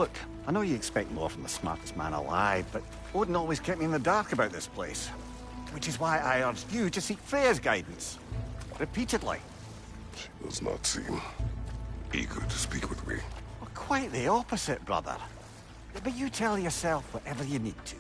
Look, I know you expect more from the smartest man alive, but Odin always kept me in the dark about this place. Which is why I urged you to seek Freya's guidance. Repeatedly. She does not seem eager to speak with me. Well, quite the opposite, brother. But you tell yourself whatever you need to.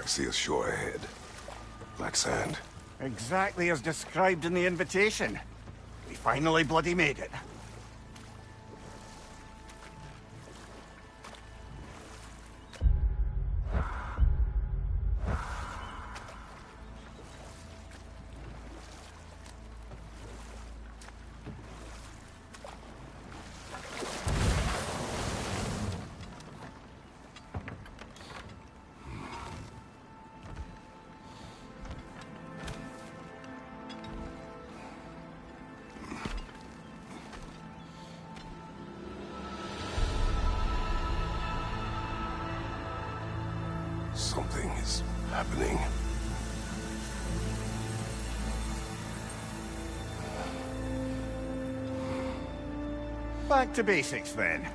I see a shore ahead. Black sand. Exactly as described in the invitation. We finally bloody made it. Something is happening. Back to basics then.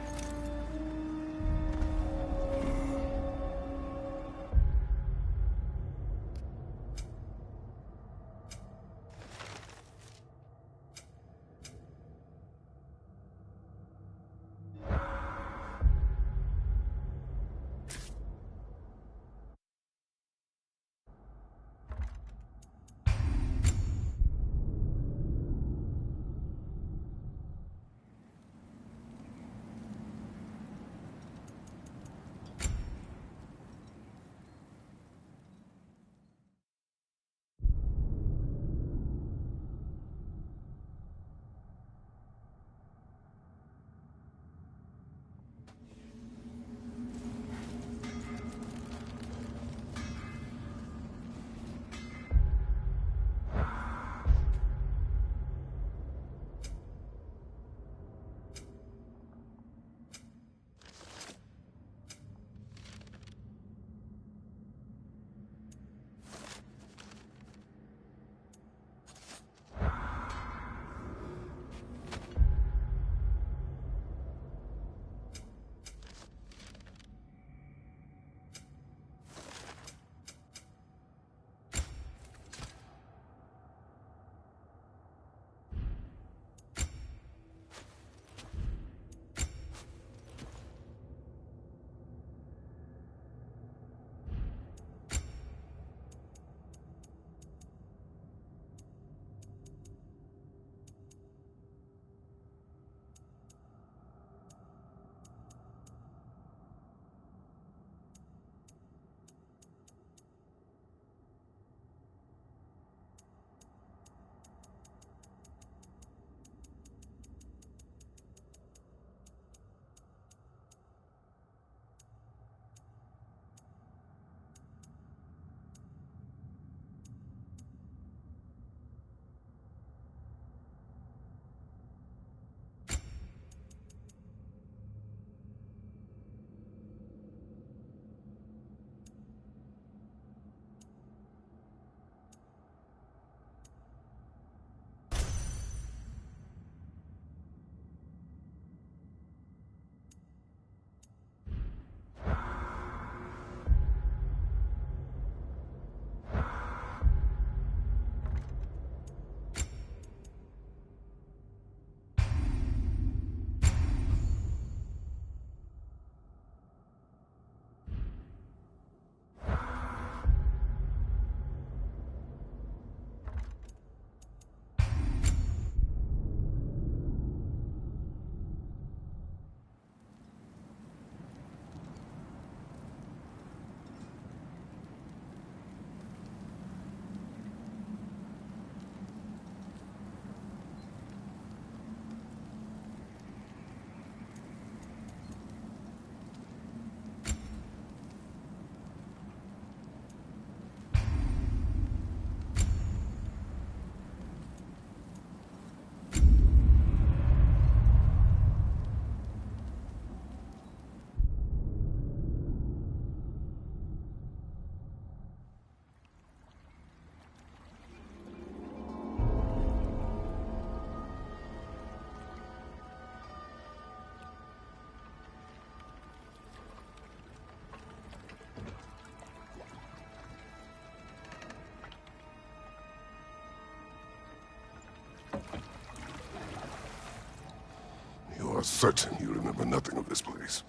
certain you remember nothing of this place.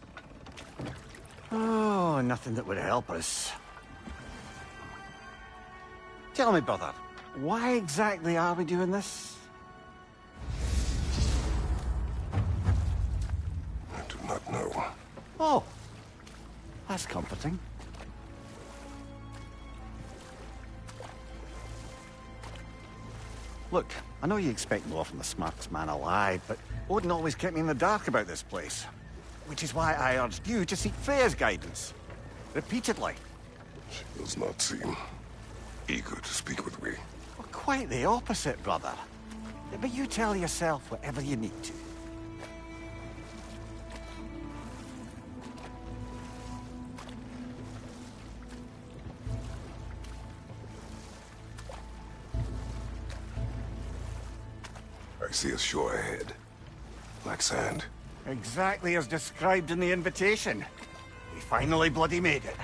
Oh, nothing that would help us. Tell me, brother, why exactly are we doing this? I do not know. Oh, that's comforting. Look, I know you expect more from the smartest man alive, but Odin always kept me in the dark about this place. Which is why I urged you to seek Freya's guidance. Repeatedly. She does not seem eager to speak with me. Well, quite the opposite, brother. But you tell yourself whatever you need to. I see a shore ahead. Black sand. Exactly as described in the invitation. We finally bloody made it.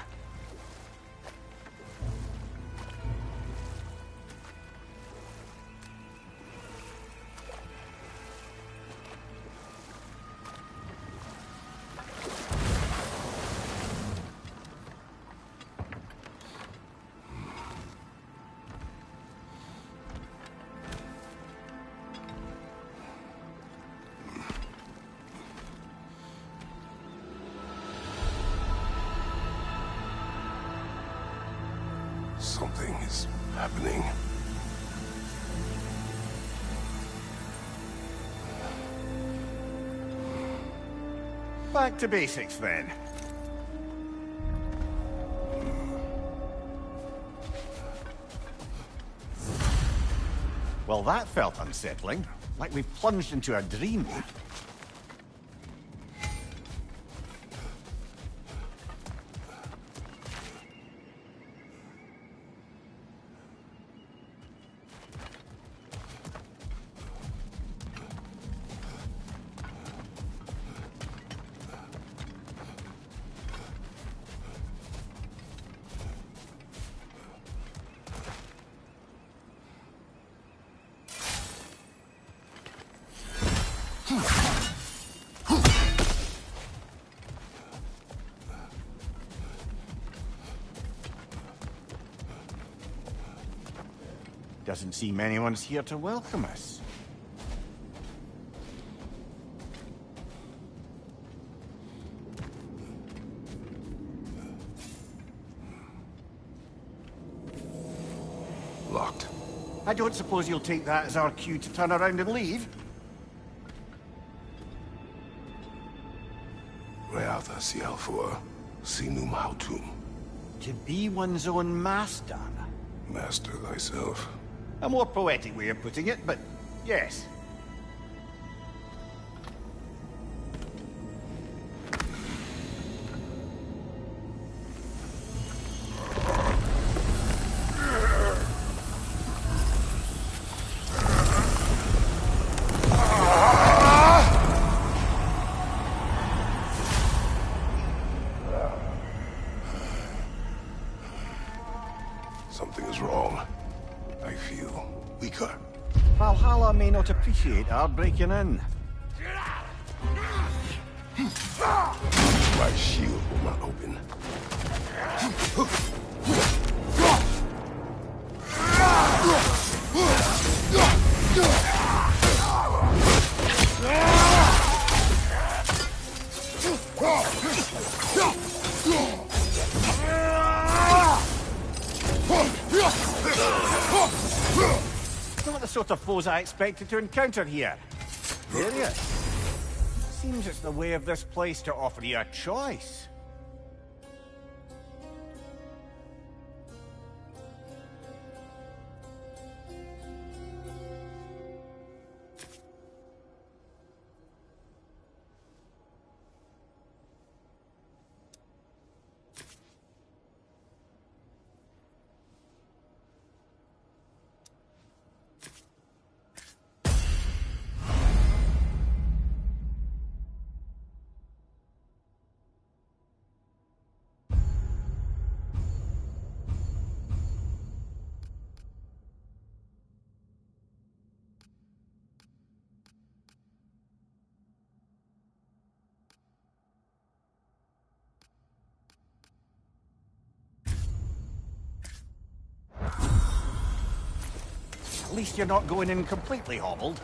Something is happening. Back to basics, then. Well, that felt unsettling. Like we plunged into a dream. Doesn't seem anyone's here to welcome us. Locked. I don't suppose you'll take that as our cue to turn around and leave? Reatha Sialfor, Sinum Hautum. To be one's own master. Master thyself. A more poetic way of putting it, but yes. Something is wrong. I feel weaker. Valhalla may not appreciate our breaking in. My shield will not open. Not the sort of foes I expected to encounter here. Serious. Seems it's the way of this place to offer you a choice. At least you're not going in completely hobbled.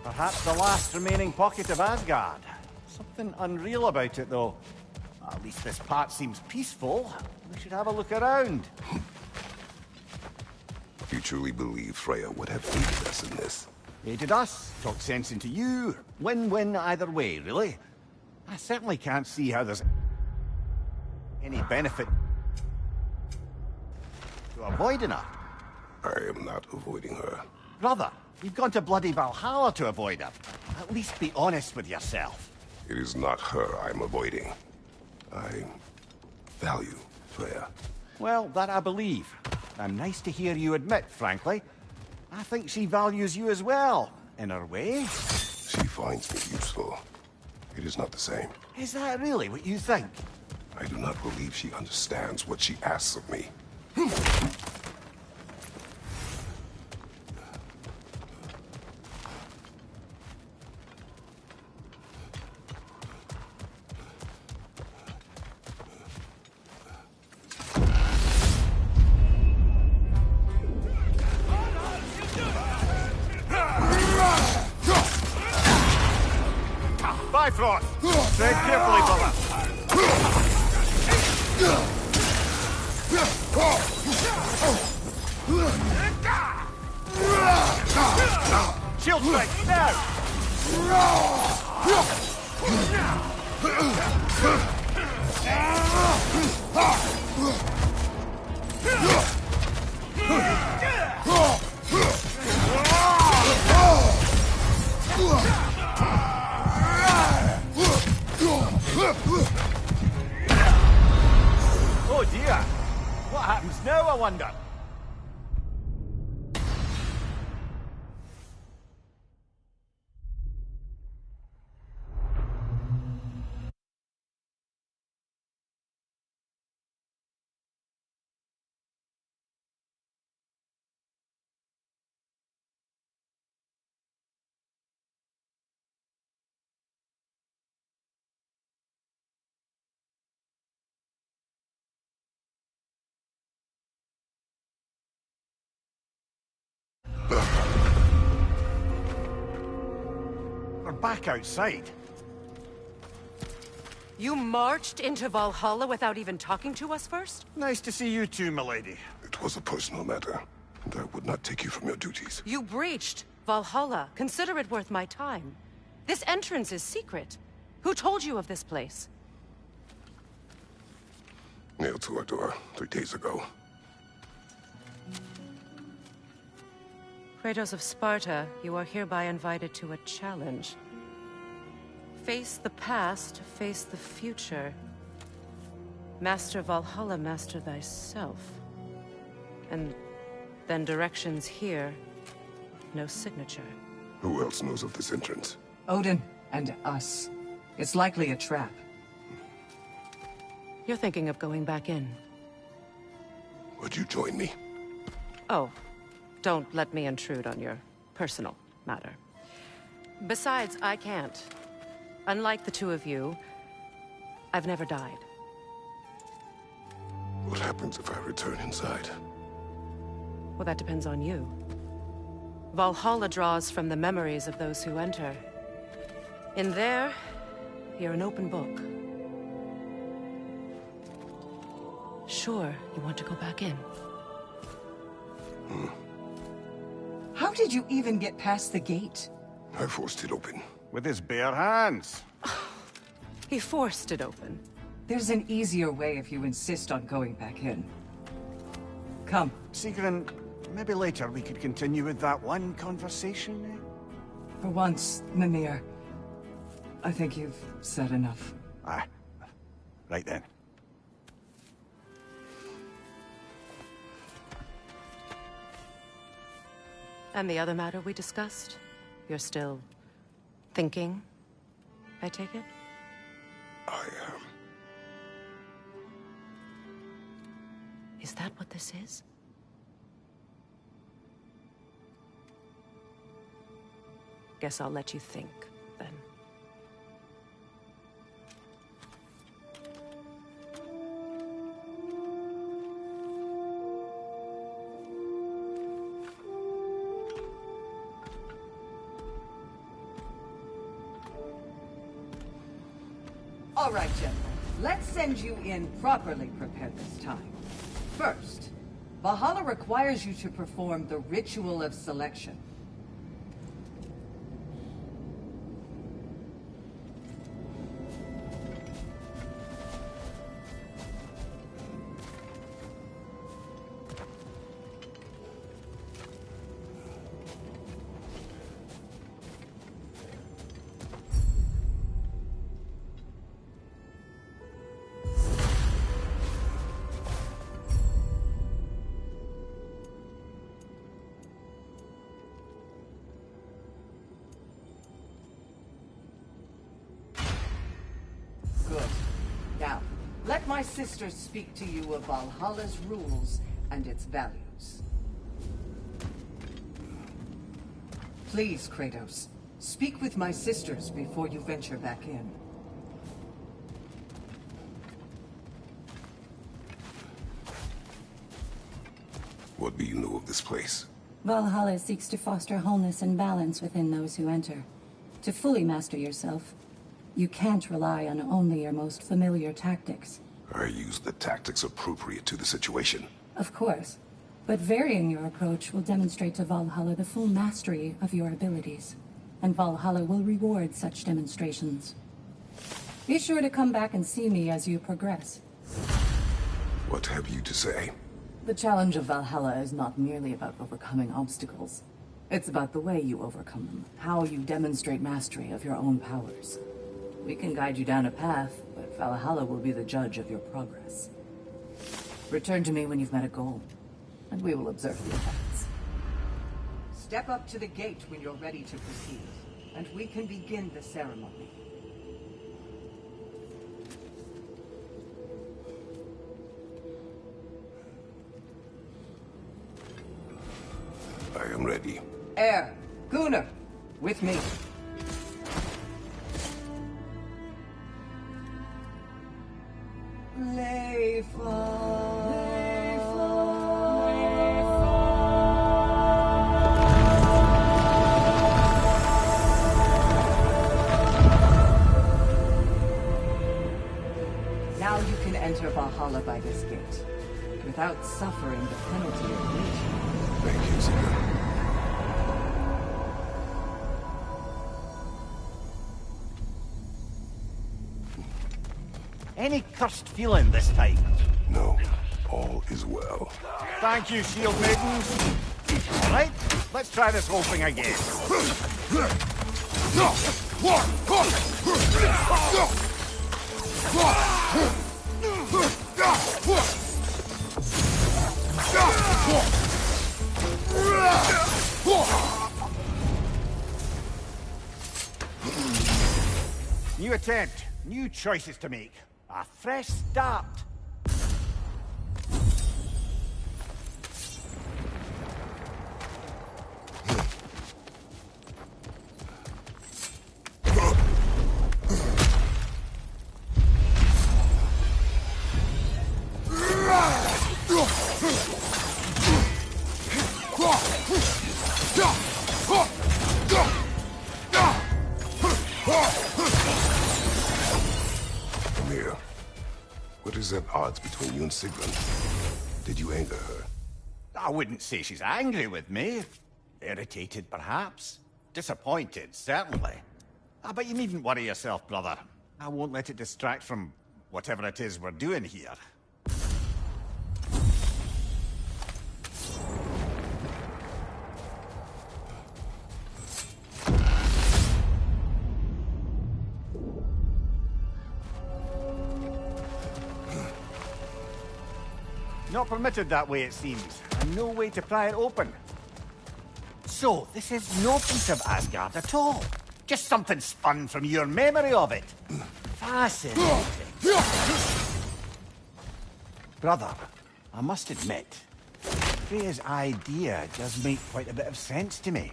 Perhaps the last remaining pocket of Asgard. Something unreal about it, though. At least this part seems peaceful. We should have a look around. You truly believe Freya would have aided us in this? Aided us, talked sense into you. Win-win either way, really. I certainly can't see how there's any benefit to avoiding her. I am not avoiding her. Brother, you've gone to bloody Valhalla to avoid her. At least be honest with yourself. It is not her I'm avoiding. I value Freya. Well, that I believe. I'm nice to hear you admit, frankly. I think she values you as well, in her way. She finds me useful. It is not the same. Is that really what you think? I do not believe she understands what she asks of me. Bifrost! Tread carefully, brother. Shield strike, now! Oh dear! What happens now, I wonder? We're back outside. You marched into Valhalla without even talking to us first? Nice to see you too, milady. It was a personal matter, and I would not take you from your duties. You breached Valhalla. Consider it worth my time. This entrance is secret. Who told you of this place? Nailed to our door 3 days ago. Kratos of Sparta, you are hereby invited to a challenge. Face the past, face the future. Master Valhalla, master thyself. And then directions here, no signature. Who else knows of this entrance? Odin and us. It's likely a trap. You're thinking of going back in. Would you join me? Oh, don't let me intrude on your personal matter. Besides, I can't. Unlike the two of you, I've never died. What happens if I return inside? Well, that depends on you. Valhalla draws from the memories of those who enter. In there, you're an open book. sure you want to go back in. How did you even get past the gate? I forced it open. With his bare hands. He forced it open. There's an easier way if you insist on going back in. Come. Sigrun, maybe later we could continue with that one conversation, eh? For once, Mimir. I think you've said enough. Aye. Right then. And the other matter we discussed? You're still thinking, I take it? I Is that what this is? Guess I'll let you think, then. All right, General. Let's send you in properly prepared this time. First, Valhalla requires you to perform the Ritual of Selection. Good. Now, let my sisters speak to you of Valhalla's rules and its values. Please, Kratos, speak with my sisters before you venture back in. What do you know of this place? Valhalla seeks to foster wholeness and balance within those who enter. To fully master yourself, you can't rely on only your most familiar tactics. I use the tactics appropriate to the situation. Of course, but varying your approach will demonstrate to Valhalla the full mastery of your abilities, and Valhalla will reward such demonstrations. Be sure to come back and see me as you progress. What have you to say? The challenge of Valhalla is not merely about overcoming obstacles. It's about the way you overcome them, how you demonstrate mastery of your own powers. We can guide you down a path, but Valhalla will be the judge of your progress. Return to me when you've met a goal, and we will observe the effects. Step up to the gate when you're ready to proceed, and we can begin the ceremony. I am ready. Air, Gunnar, with me. Now you can enter Valhalla by this gate, without suffering the penalty of legion. Thank you, Sigurd. Any cursed feeling this time? No, all is well. Thank you, shield maidens. All right, let's try this whole thing again. New attempt, new choices to make. A fresh start. is at odds between you and Sigrun. Did you anger her? I wouldn't say she's angry with me. Irritated, perhaps. Disappointed, certainly. But you needn't worry yourself, brother. I won't let it distract from whatever it is we're doing here. Not permitted that way, it seems, and no way to pry it open. So, this is no piece of Asgard at all. Just something spun from your memory of it. Fascinating. Brother, I must admit, Freya's idea does make quite a bit of sense to me.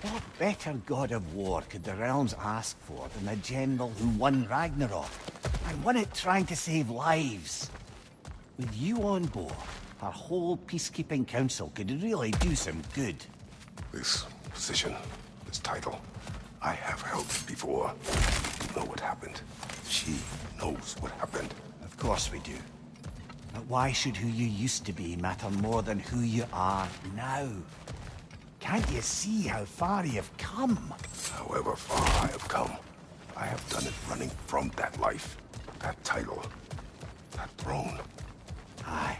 What better god of war could the realms ask for than the general who won Ragnarok, and won it trying to save lives? With you on board, our whole peacekeeping council could really do some good. This position, this title, I have held before. You know what happened. She knows what happened. Of course we do. But why should who you used to be matter more than who you are now? Can't you see how far you've come? However far I have come, I have done it running from that life, that title, that throne. Aye.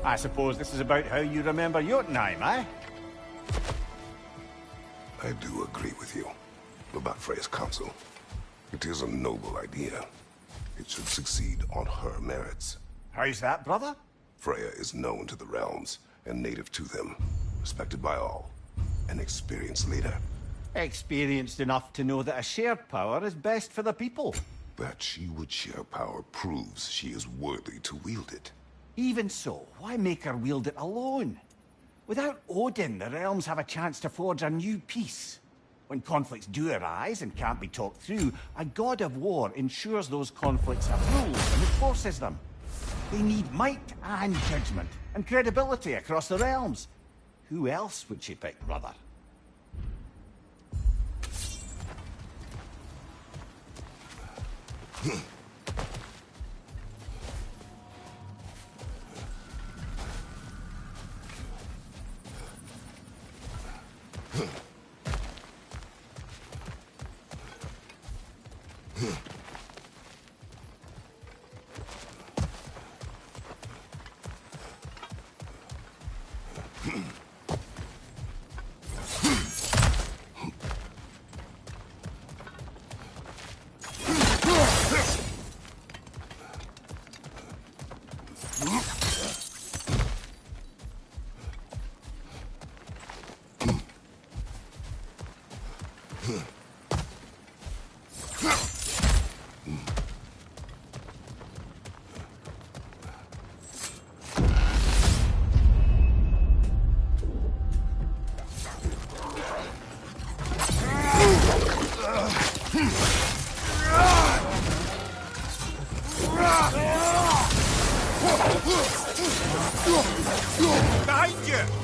I suppose this is about how you remember Jotunheim, eh? I do agree with you about Freya's council. It is a noble idea. It should succeed on her merits. How's that, brother? Freya is known to the realms and native to them, respected by all, an experienced leader. Experienced enough to know that a shared power is best for the people. That she would share power proves she is worthy to wield it. Even so, why make her wield it alone? Without Odin, the realms have a chance to forge a new peace. When conflicts do arise and can't be talked through, a god of war ensures those conflicts have rules and enforces them. They need might and judgment, and credibility across the realms. Who else would she pick, brother? Behind you!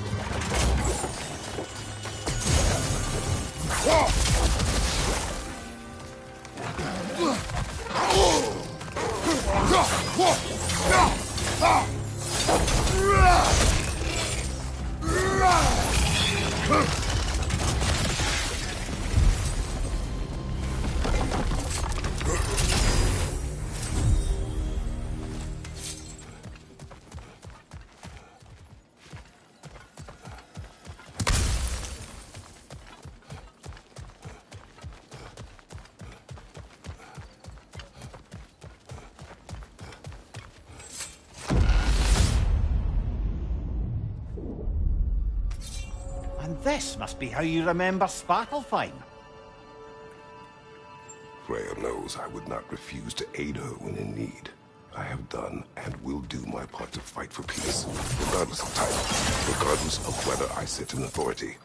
And this must be how you remember Svartalfheim. Freya knows I would not refuse to aid her when in need. I have done and will do my part to fight for peace, regardless of title, regardless of whether I sit in authority.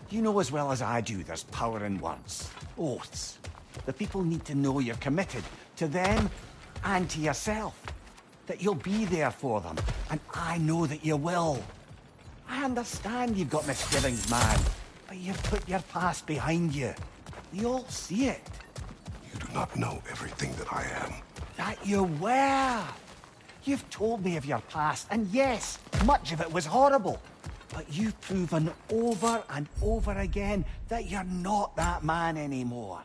You know as well as I do there's power in words. Oaths. The people need to know you're committed to them and to yourself. That you'll be there for them. And I know that you will. I understand you've got misgivings, man. But you've put your past behind you. We all see it. You do not know everything that I am. That you were. You've told me of your past, and yes, much of it was horrible. But you've proven over and over again that you're not that man anymore.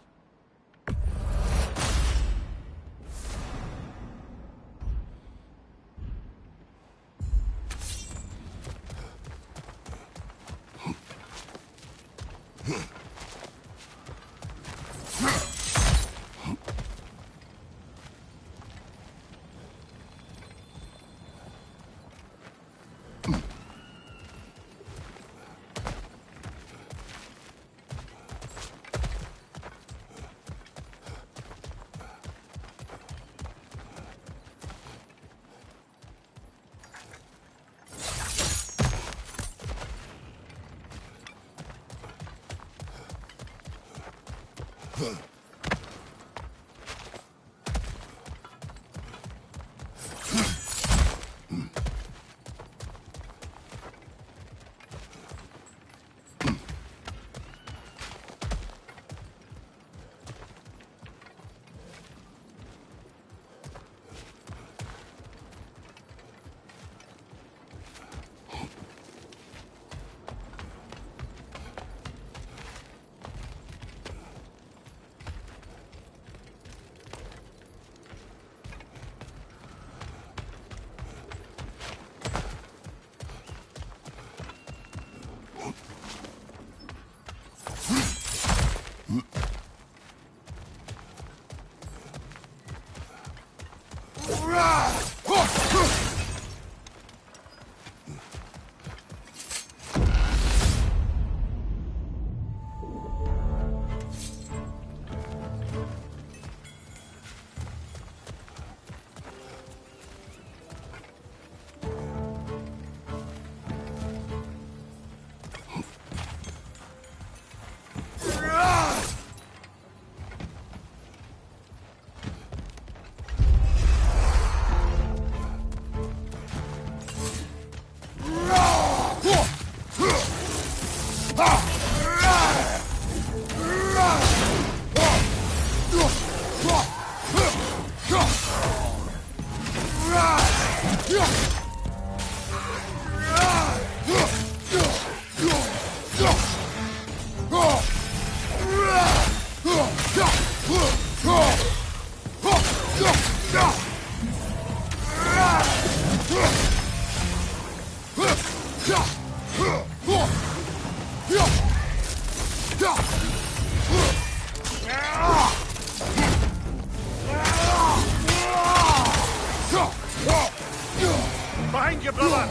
Behind you, brother!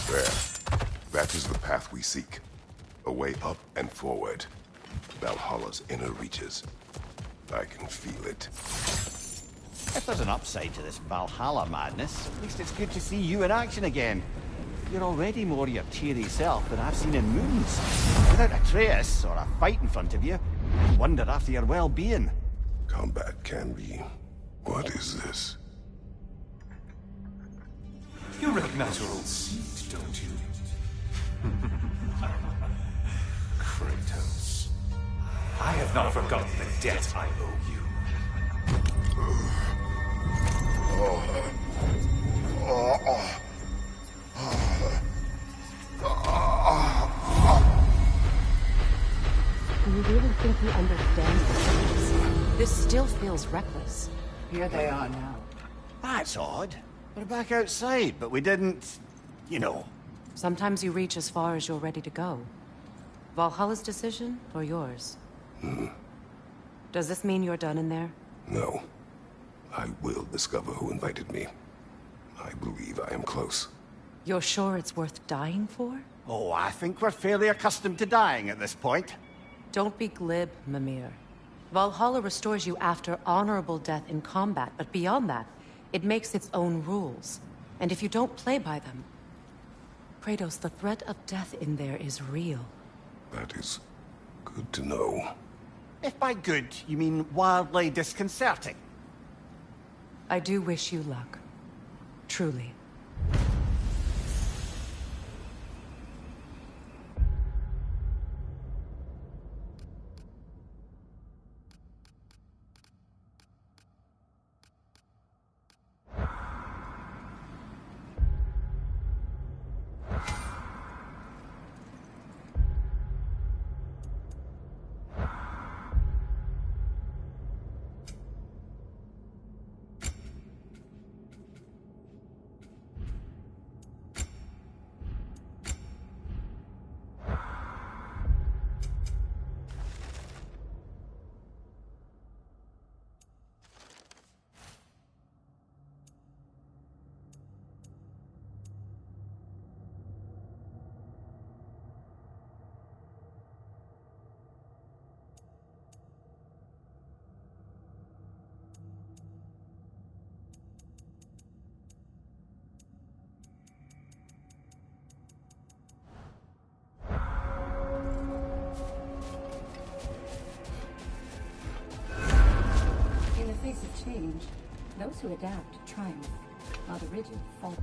There. That is the path we seek. A way up and forward. Valhalla's inner reaches. I can feel it. If there's an upside to this Valhalla madness, at least it's good to see you in action again. You're already more your cheery self than I've seen in moons. Without Atreus or a fight in front of you, I wonder after your well-being. Combat can be... What is this? You recognize your old seat, don't you? Kratos. I have not forgotten the debt I owe you. Do you really think he understands this? This still feels reckless. Here they are now. That's odd. We're back outside, but we didn't... you know. Sometimes you reach as far as you're ready to go. Valhalla's decision, or yours? Does this mean you're done in there? No. I will discover who invited me. I believe I am close. You're sure it's worth dying for? Oh, I think we're fairly accustomed to dying at this point. Don't be glib, Mimir. Valhalla restores you after honorable death in combat, but beyond that, it makes its own rules. And if you don't play by them... Kratos, the threat of death in there is real. That is good to know. If by good, you mean wildly disconcerting. I do wish you luck. Truly. change, those who adapt triumph, while the rigid fall.